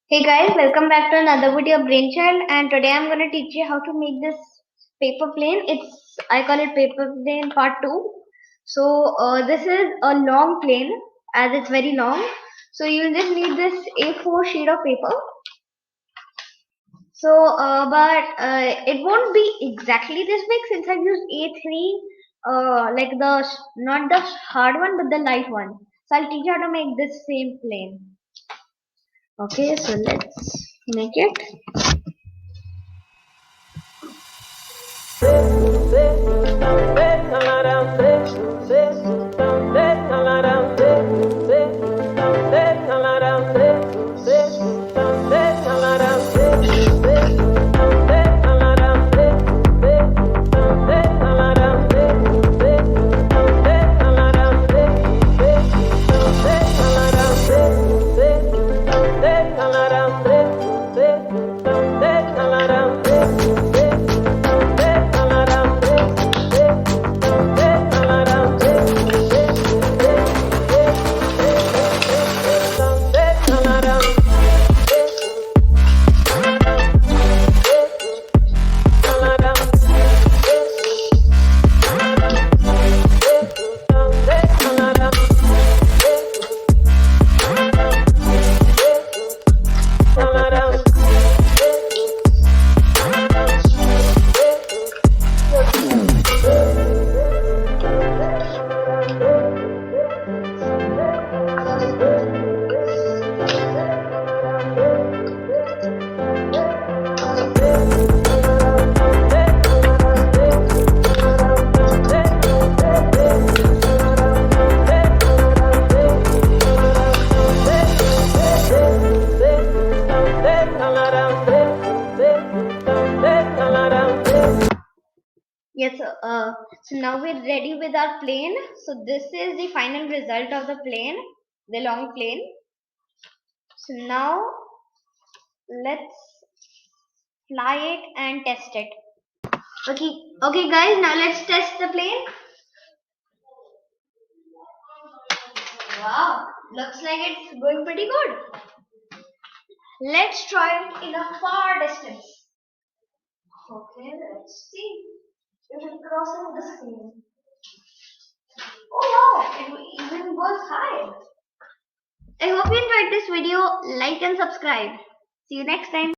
Hey guys, welcome back to another video of Brainchild, and today I'm going to teach you how to make this paper plane. I call it paper plane part 2. This is a long plane as it's very long. So you'll just need this A4 sheet of paper. But it won't be exactly this big since I've used A3, like not the hard one but the light one. So I'll teach you how to make this same plane. Okay, so let's make it. Yes, so now we're ready with our plane. So this is the final result of the plane, the long plane. So now let's fly it and test it. Okay guys, now let's test the plane. Wow, looks like it's going pretty good. Let's try it in a far distance. Okay, let's see. If it crosses the screen. Oh wow, it even goes high. I hope you enjoyed this video. Like and subscribe. See you next time.